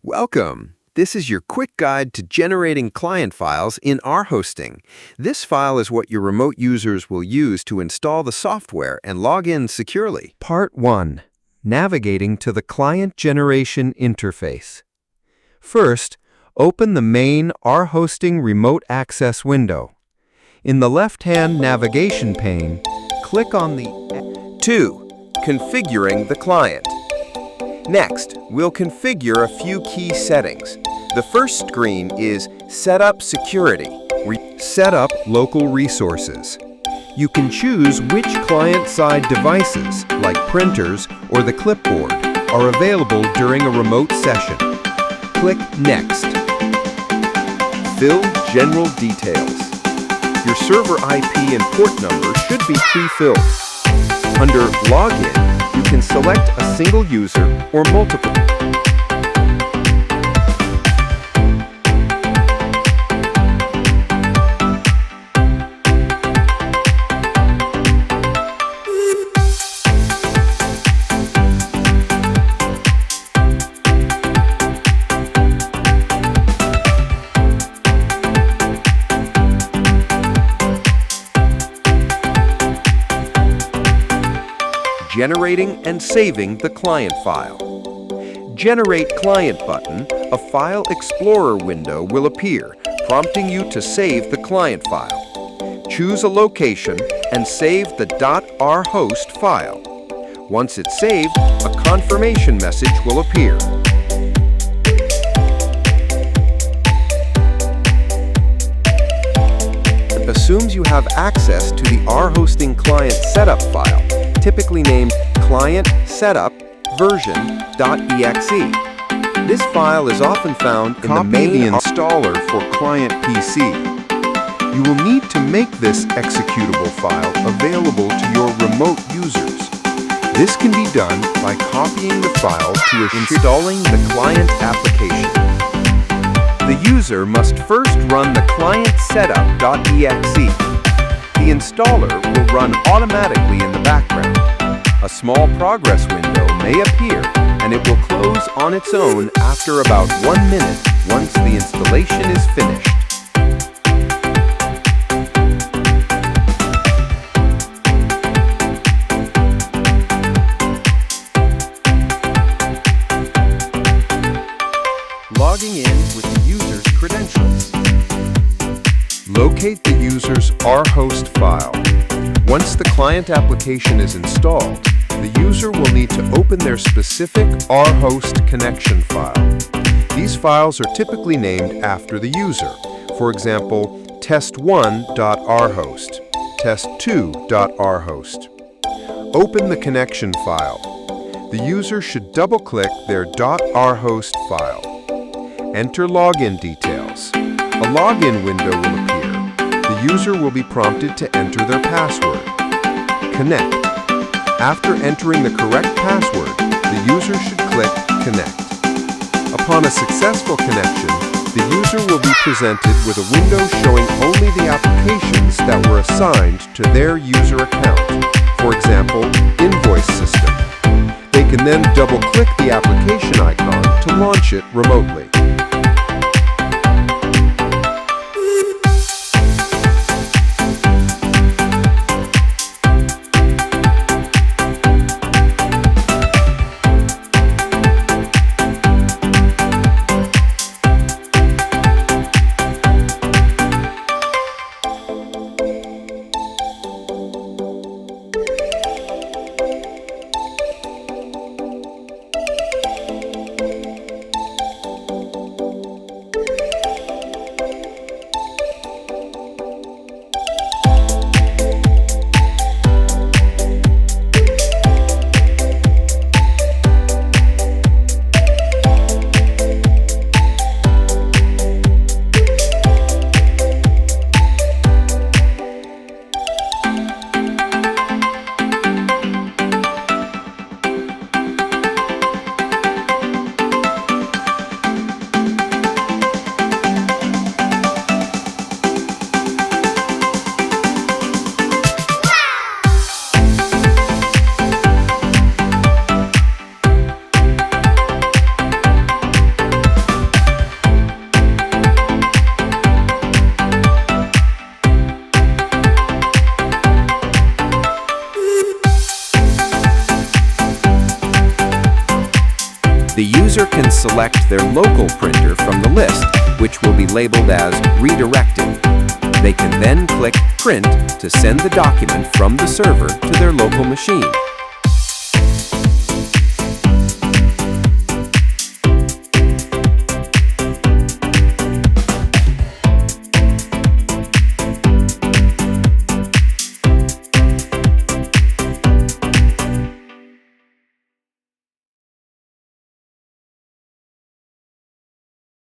Welcome! This is your quick guide to generating client files in rhosting. This file is what your remote users will use to install the software and log in securely. Part 1. Navigating to the Client Generation Interface. First, open the main Rhosting Remote Access window. In the left-hand navigation pane, click on the 2. Configuring the client. Next, we'll configure a few key settings. The first screen is Setup Security. Set up local resources. You can choose which client-side devices, like printers or the clipboard, are available during a remote session. Click Next. Fill general details. Your server IP and port number should be pre-filled. Under Login, you can select a single user or multiple. Generating and saving the client file. Generate Client button, a File Explorer window will appear, prompting you to save the client file. Choose a location and save the .rhost file. Once it's saved, a confirmation message will appear. It assumes you have access to the rhosting client setup file, typically named ClientSetup.exe. This file is often found in the main installer for client PC. You will need to make this executable file available to your remote users. This can be done by copying the file to installing the client application. The user must first run the ClientSetup.exe. The installer will run automatically in the background. A small progress window may appear, and it will close on its own after about 1 minute once the installation is finished. Logging in with the user's credentials. Locate the user's rhost file. Once the client application is installed, the user will need to open their specific rhost connection file. These files are typically named after the user. For example, test1.rhost, test2.rhost. Open the connection file. The user should double-click their .rhost file. Enter login details. A login window will appear. The user will be prompted to enter their password. Connect. After entering the correct password, the user should click Connect. Upon a successful connection, the user will be presented with a window showing only the applications that were assigned to their user account, for example, Invoice System. They can then double-click the application icon to launch it remotely. user can select their local printer from the list, which will be labeled as Redirecting. They can then click Print to send the document from the server to their local machine.